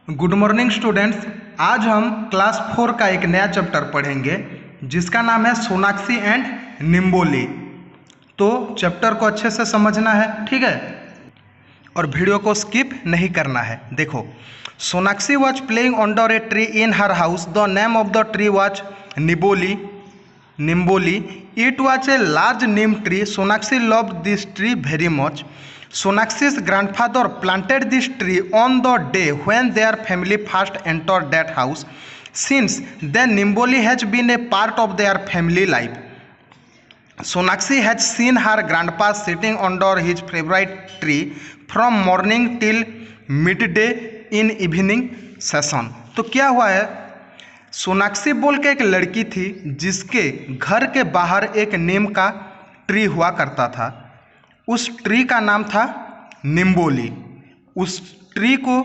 Good morning students. आज हम class 4 का एक नया चैप्टर पढ़ेंगे जिसका नाम है सोनाक्षी एंड निम्बोली। तो चैप्टर को अच्छे से समझना है, ठीक है, और वीडियो को स्किप नहीं करना है। देखो, Sonakshi was playing under a tree in her house. The name of the tree was Nimboli. It was a large neem tree. Sonakshi loved this tree very much. Sonakshi's grandfather planted this tree on the day when their family first entered that house. Since then, Nimboli has been a part of their family life. Sonakshi has seen her grandpa sitting under his favorite tree from morning till midday in evening session. तो क्या हुआ है, सोनाक्षी बोल के एक लड़की थी जिसके घर के बाहर एक नीम का ट्री हुआ करता था। उस ट्री का नाम था निम्बोली। उस ट्री को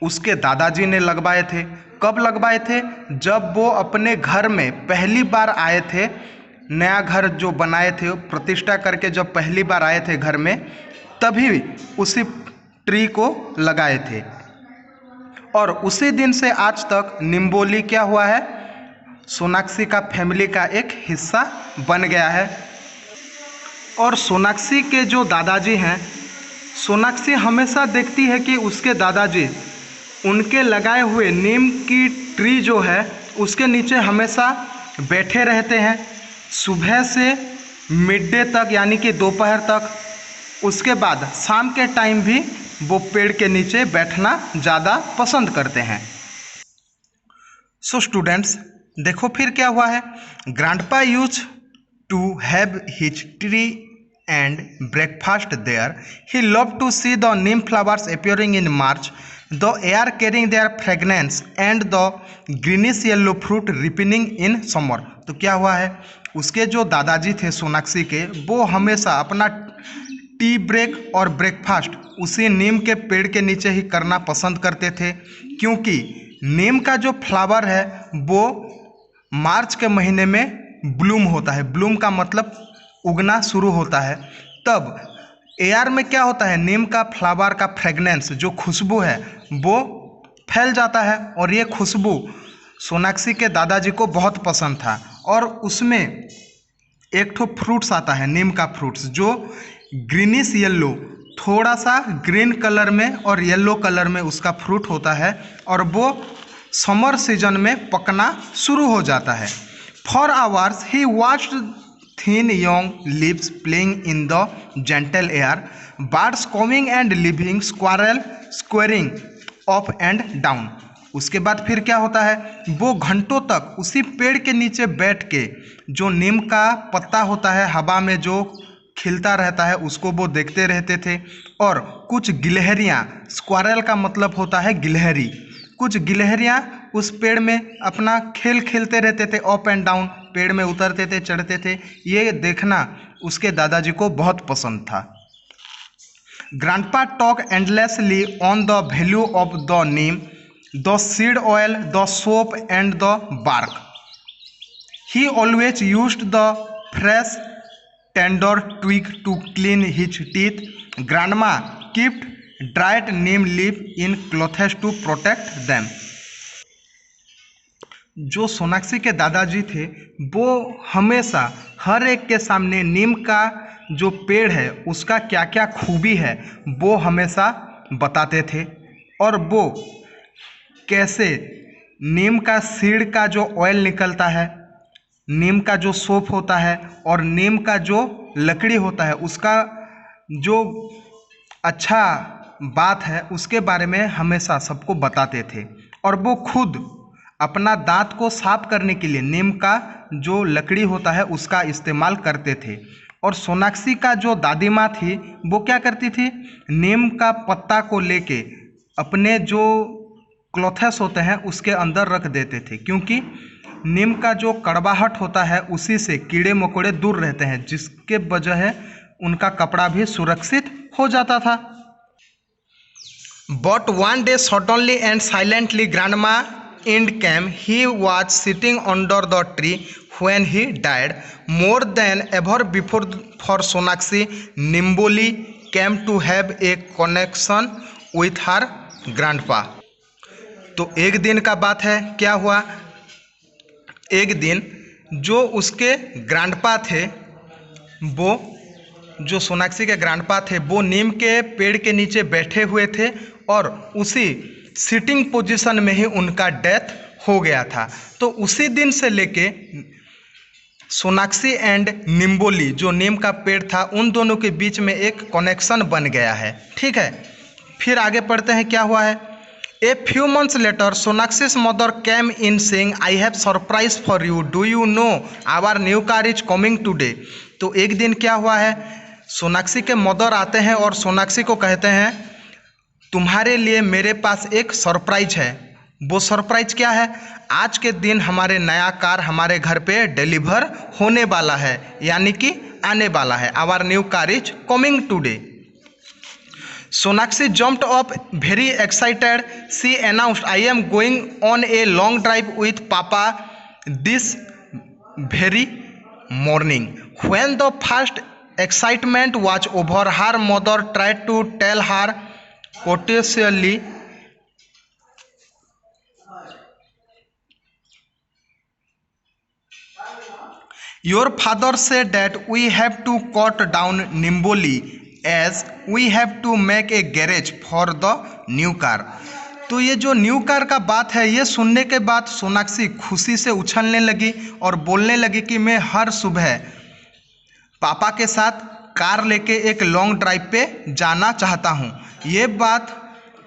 उसके दादाजी ने लगवाए थे। कब लगवाए थे? जब वो अपने घर में पहली बार आए थे। नया घर जो बनाए थे, प्रतिष्ठा करके जब पहली बार आए थे घर में, तभी उसी ट्री को लगाए थे। और उसी दिन से आज तक निम्बोली क्या हुआ है, सोनाक्षी का फैमिली का एक हिस्सा बन गया है। और सोनाक्षी के जो दादाजी हैं, सोनाक्षी हमेशा देखती है कि उसके दादाजी उनके लगाए हुए नीम की ट्री जो है उसके नीचे हमेशा बैठे रहते हैं, सुबह से मिड डे तक यानी कि दोपहर तक। उसके बाद शाम के टाइम भी वो पेड़ के नीचे बैठना ज़्यादा पसंद करते हैं। सो स्टूडेंट्स, देखो फिर क्या हुआ है। Grandpa use to have his tree and breakfast there. He love to see the neem flowers appearing in March, the air carrying their fragrance and the greenish yellow fruit ripening in summer. तो क्या हुआ है, उसके जो दादाजी थे सोनाक्षी के, वो हमेशा अपना टी ब्रेक और ब्रेकफास्ट उसी नीम के पेड़ के नीचे ही करना पसंद करते थे, क्योंकि नीम का जो फ्लावर है वो मार्च के महीने में ब्लूम होता है। ब्लूम का मतलब उगना शुरू होता है। तब एयर में क्या होता है, नीम का फ्लावर का फ्रेगनेंस, जो खुशबू है, वो फैल जाता है। और ये खुशबू सोनाक्षी के दादाजी को बहुत पसंद था। और उसमें एक ठो फ्रूट्स आता है, नीम का फ्रूट्स, जो ग्रीनिश येलो, थोड़ा सा ग्रीन कलर में और येलो कलर में उसका फ्रूट होता है, और वो समर सीजन में पकना शुरू हो जाता है। For hours he watched thin young leaves playing in the gentle air, birds coming and living, squirrel scurrying up and down. उसके बाद फिर क्या होता है, वो घंटों तक उसी पेड़ के नीचे बैठ के जो नीम का पत्ता होता है हवा में जो खिलता रहता है उसको वो देखते रहते थे। और कुछ गिलहरियाँ, स्क्वारल का मतलब होता है गिलहरी, कुछ गिलहरियाँ उस पेड़ में अपना खेल खेलते रहते थे, अप एंड डाउन, पेड़ में उतरते थे, चढ़ते थे। ये देखना उसके दादाजी को बहुत पसंद था। Grandpa talk endlessly on the value of the neem, the seed oil, the soap and the bark. He always used the fresh tender twig to clean his teeth. Grandma kept dried neem leaf in clothes to protect them. जो सोनाक्षी के दादाजी थे वो हमेशा हर एक के सामने नीम का जो पेड़ है उसका क्या क्या खूबी है वो हमेशा बताते थे, और वो कैसे नीम का सीड का जो ऑयल निकलता है, नीम का जो सोप होता है और नीम का जो लकड़ी होता है उसका जो अच्छा बात है उसके बारे में हमेशा सबको बताते थे। और वो खुद अपना दांत को साफ करने के लिए नीम का जो लकड़ी होता है उसका इस्तेमाल करते थे। और सोनाक्षी का जो दादी माँ थी वो क्या करती थी, नीम का पत्ता को लेके अपने जो क्लॉथेस होते हैं उसके अंदर रख देते थे, क्योंकि नीम का जो कड़वाहट होता है उसी से कीड़े मकोड़े दूर रहते हैं, जिसके वजह उनका कपड़ा भी सुरक्षित हो जाता था। But one day suddenly and silently grandma end came. He was sitting under the tree when he died. More than ever before for Sonakshi, Nimboli came to have a connection with her grandpa. तो एक दिन का बात है, क्या हुआ, एक दिन जो उसके ग्रैंडपा थे, वो जो सोनाक्षी के ग्रैंडपा थे, वो नीम के पेड़ के नीचे बैठे हुए थे और उसी सिटिंग पोजीशन में ही उनका डेथ हो गया था। तो उसी दिन से लेके सोनाक्षी एंड निम्बोली, जो नीम का पेड़ था, उन दोनों के बीच में एक कनेक्शन बन गया है। ठीक है, फिर आगे पढ़ते हैं क्या हुआ है। A few months later Sonakshi's mother came in saying I have surprise for you, do you know our new car is coming today. तो एक दिन क्या हुआ है, सोनाक्षी के मदर आते हैं और सोनाक्षी को कहते हैं तुम्हारे लिए मेरे पास एक सरप्राइज है। वो सरप्राइज क्या है, आज के दिन हमारे नया कार हमारे घर पे डिलीवर होने वाला है, यानी कि आने वाला है। Our new car is coming today. Sonakshi jumped up very excited. She announced, I am going on a long drive with Papa this very morning. When the first excitement was over, her mother tried to tell her courteously, your father said that we have to cut down Nimboli as we have to make a garage for the new car. तो ये जो new car का बात है, ये सुनने के बाद सोनाक्षी खुशी से उछलने लगी और बोलने लगी कि मैं हर सुबह पापा के साथ कार लेके एक लॉन्ग ड्राइव पे जाना चाहता हूँ। ये बात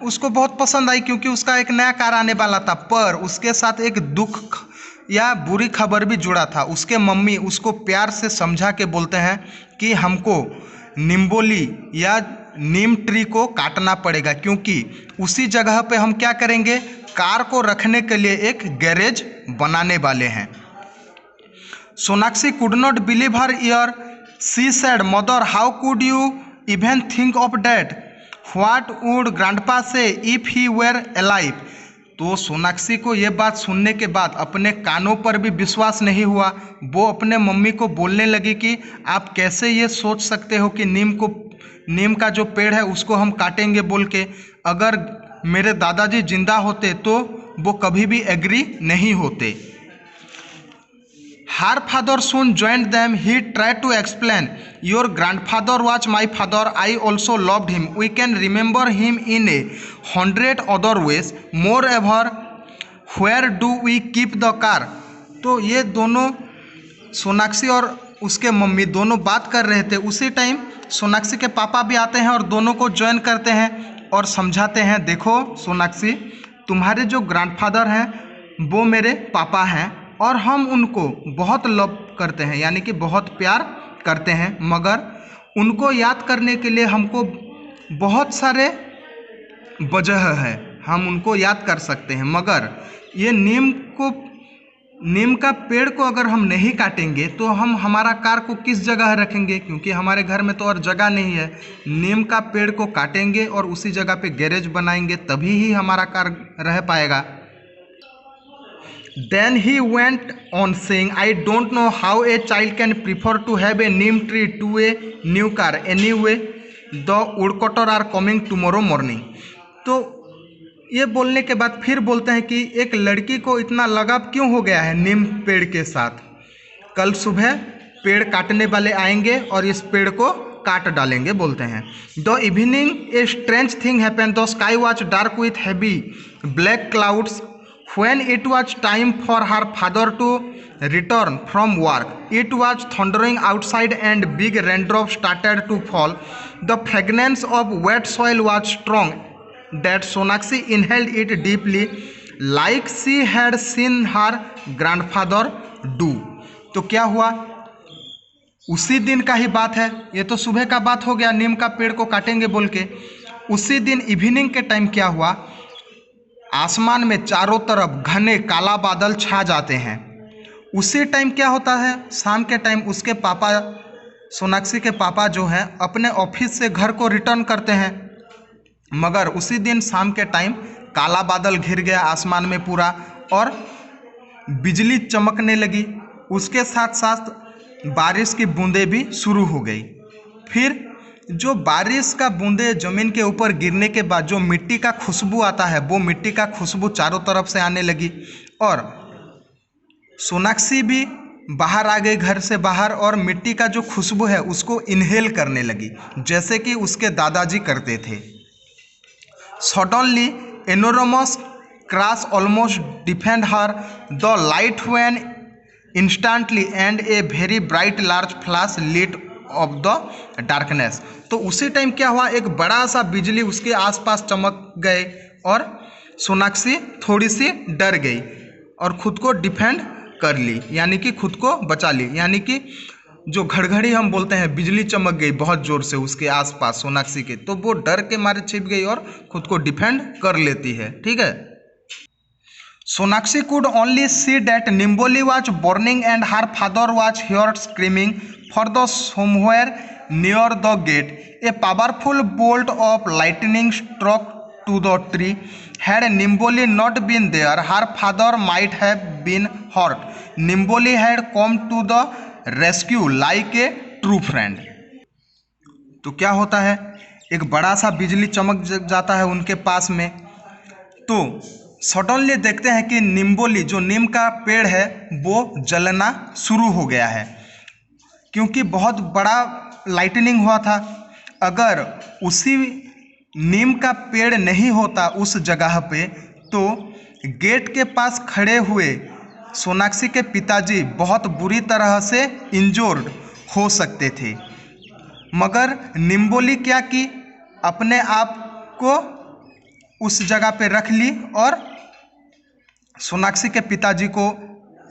उसको बहुत पसंद आई क्योंकि उसका एक नया कार आने वाला था, पर उसके साथ एक दुख या बुरी खबर भी जुड़ा था। उसके मम्मी उसको प्यार से समझा के बोलते हैं कि हमको निम्बोली या नीम ट्री को काटना पड़ेगा, क्योंकि उसी जगह पे हम क्या करेंगे, कार को रखने के लिए एक गैरेज बनाने वाले हैं। Sonakshi could not believe her year. She said, mother how could you even think of that, what would grandpa से इफ ही वेर अलाइव। तो सोनाक्षी को ये बात सुनने के बाद अपने कानों पर भी विश्वास नहीं हुआ। वो अपने मम्मी को बोलने लगी कि आप कैसे ये सोच सकते हो कि नीम का जो पेड़ है उसको हम काटेंगे बोल के। अगर मेरे दादाजी जिंदा होते तो वो कभी भी एग्री नहीं होते। Her father soon joined them. He tried to explain, your grandfather was my father. I also loved him. We can remember him in 100 other ways. Moreover, where do we keep the car? तो ये दोनों सोनाक्षी और उसके mummy दोनों बात कर रहे थे। उसी टाइम सोनाक्षी के पापा भी आते हैं और दोनों को ज्वाइन करते हैं और समझाते हैं, देखो सोनाक्षी, तुम्हारे जो ग्रैंडफादर हैं वो मेरे पापा हैं और हम उनको बहुत लव करते हैं, यानी कि बहुत प्यार करते हैं, मगर उनको याद करने के लिए हमको बहुत सारे वजह है, हम उनको याद कर सकते हैं। मगर ये नीम का पेड़ को अगर हम नहीं काटेंगे तो हम हमारा कार को किस जगह रखेंगे, क्योंकि हमारे घर में तो और जगह नहीं है। नीम का पेड़ को काटेंगे और उसी जगह पे गैरेज बनाएंगे, तभी ही हमारा कार रह पाएगा। Then he went on saying, I don't know how a child can prefer to have a neem tree to a new car. Anyway, the woodcutter are coming tomorrow morning. तो ये बोलने के बाद फिर बोलते हैं कि एक लड़की को इतना लगाव क्यों हो गया है नीम पेड़ के साथ। कल सुबह पेड़ काटने वाले आएंगे और इस पेड़ को काट डालेंगे, बोलते हैं। The evening a strange thing happened. The sky was dark with heavy black clouds. When it was time for her father to return from work, it was thundering outside and big raindrops started to fall. The fragrance of wet soil was strong that Sonakshi inhaled it deeply, like she had seen her grandfather do. तो क्या हुआ, उसी दिन का ही बात है। ये तो सुबह का बात हो गया, नीम का पेड़ को काटेंगे बोल के। उसी दिन इवनिंग के टाइम क्या हुआ, आसमान में चारों तरफ घने काला बादल छा जाते हैं। उसी टाइम क्या होता है, शाम के टाइम उसके पापा, सोनाक्षी के पापा जो हैं, अपने ऑफिस से घर को रिटर्न करते हैं। मगर उसी दिन शाम के टाइम काला बादल घिर गया आसमान में पूरा और बिजली चमकने लगी। उसके साथ साथ बारिश की बूंदें भी शुरू हो गई। फिर जो बारिश का बूंदे ज़मीन के ऊपर गिरने के बाद जो मिट्टी का खुशबू आता है, वो मिट्टी का खुशबू चारों तरफ से आने लगी और सोनाक्षी भी बाहर आ गई घर से बाहर और मिट्टी का जो खुशबू है उसको इनहेल करने लगी, जैसे कि उसके दादाजी करते थे। Suddenly enormous crash almost deafened her. The light went instantly and a very bright large flash lit up the darkness. तो उसी टाइम क्या हुआ, एक बड़ा सा बिजली उसके आसपास चमक गए और सोनाक्षी थोड़ी सी डर गई और खुद को डिफेंड कर ली, यानी कि खुद को बचा ली। यानी कि जो घड़घड़ी हम बोलते हैं, बिजली चमक गई बहुत ज़ोर से उसके आसपास सोनाक्षी के, तो वो डर के मारे छिप गई और खुद को डिफेंड कर लेती है। ठीक है। Sonakshi could only see that Nimboli was burning and her father was heard screaming for the somewhere near the gate. A powerful bolt of lightning struck to the tree. Had Nimboli not been there, her father might have been hurt. Nimboli had come to the rescue like a true friend. तो क्या होता है, एक बड़ा सा बिजली चमक जाता है उनके पास में, तो सडनली देखते हैं कि निम्बोली जो नीम का पेड़ है वो जलना शुरू हो गया है, क्योंकि बहुत बड़ा लाइटनिंग हुआ था। अगर उसी नीम का पेड़ नहीं होता उस जगह पे, तो गेट के पास खड़े हुए सोनाक्षी के पिताजी बहुत बुरी तरह से इंजोर्ड हो सकते थे। मगर निम्बोली क्या की, अपने आप को उस जगह पे रख ली और सोनाक्षी के पिताजी को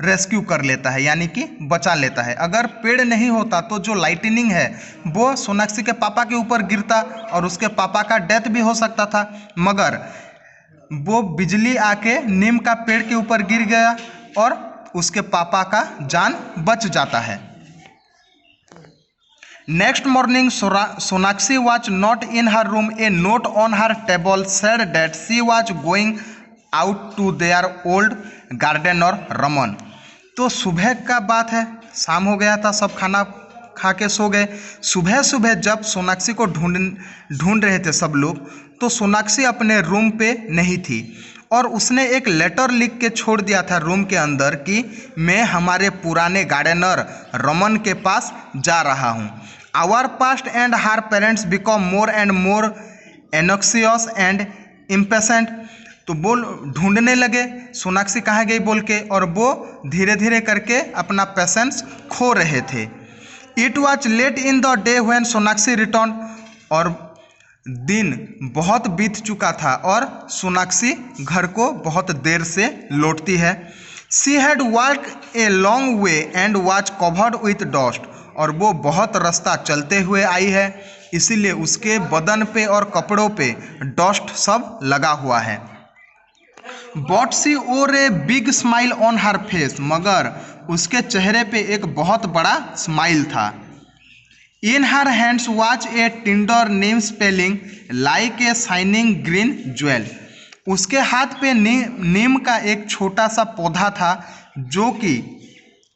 रेस्क्यू कर लेता है, यानी कि बचा लेता है। अगर पेड़ नहीं होता तो जो लाइटनिंग है वो सोनाक्षी के पापा के ऊपर गिरता और उसके पापा का डेथ भी हो सकता था, मगर वो बिजली आके नीम का पेड़ के ऊपर गिर गया और उसके पापा का जान बच जाता है। Next morning, Sonakshi was not in her room. A note on her table said that she was going out to their old gardener Raman. तो सुबह का बात है, शाम हो गया था, सब खाना खा के सो गए। सुबह सुबह जब सोनाक्षी को ढूंढ रहे थे सब लोग, तो सोनाक्षी अपने रूम पे नहीं थी और उसने एक लेटर लिख के छोड़ दिया था रूम के अंदर कि मैं हमारे पुराने गार्डनर रमन के पास जा रहा हूँ। Our past and her parents become more and more anxious and impatient. तो वो ढूंढने लगे सोनाक्षी कहाँ गई बोल के, और वो धीरे धीरे करके अपना पेशेंस खो रहे थे। It was late in the day when Sonakshi returned. और दिन बहुत बीत चुका था और सोनाक्षी घर को बहुत देर से लौटती है। She had walked a long way and was covered with dust. और वो बहुत रास्ता चलते हुए आई है, इसीलिए उसके बदन पे और कपड़ों पे डस्ट सब लगा हुआ है। But she wore a big smile on her face. मगर उसके चेहरे पे एक बहुत बड़ा स्माइल था। In her hands was a tender neem spelling like a shining green jewel. उसके हाथ पे नीम का एक छोटा सा पौधा था जो कि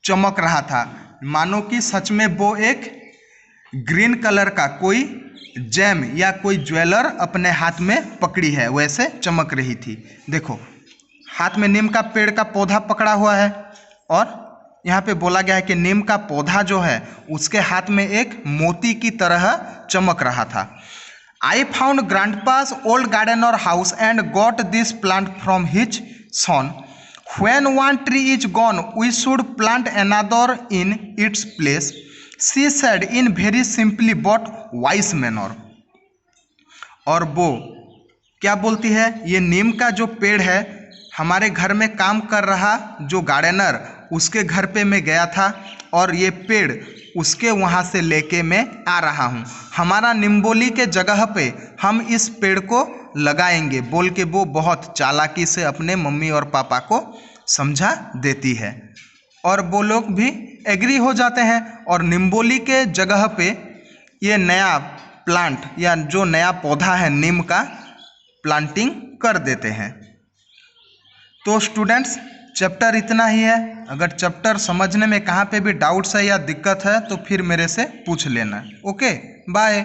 चमक रहा था, मानो कि सच में वो एक ग्रीन कलर का कोई जेम या कोई ज्वेलर अपने हाथ में पकड़ी है, वैसे चमक रही थी। देखो, हाथ में नीम का पेड़ का पौधा पकड़ा हुआ है और यहाँ पे बोला गया है कि नीम का पौधा जो है उसके हाथ में एक मोती की तरह चमक रहा था। I found grandpa's old gardener house and got this plant from his son. When one tree is gone, we should plant another in its place, she said in very simply but wise manner. और वो क्या बोलती है, ये नीम का जो पेड़ है हमारे घर में काम कर रहा जो गार्डनर, उसके घर पे मैं गया था और ये पेड़ उसके वहाँ से लेके मैं आ रहा हूँ। हमारा निम्बोली के जगह पे हम इस पेड़ को लगाएंगे बोल के वो बहुत चालाकी से अपने मम्मी और पापा को समझा देती है और वो लोग भी एग्री हो जाते हैं और निम्बोली के जगह पे ये नया प्लांट या जो नया पौधा है नीम का प्लांटिंग कर देते हैं। तो स्टूडेंट्स, चैप्टर इतना ही है। अगर चैप्टर समझने में कहाँ पे भी डाउट्स है या दिक्कत है तो फिर मेरे से पूछ लेना। Okay, bye.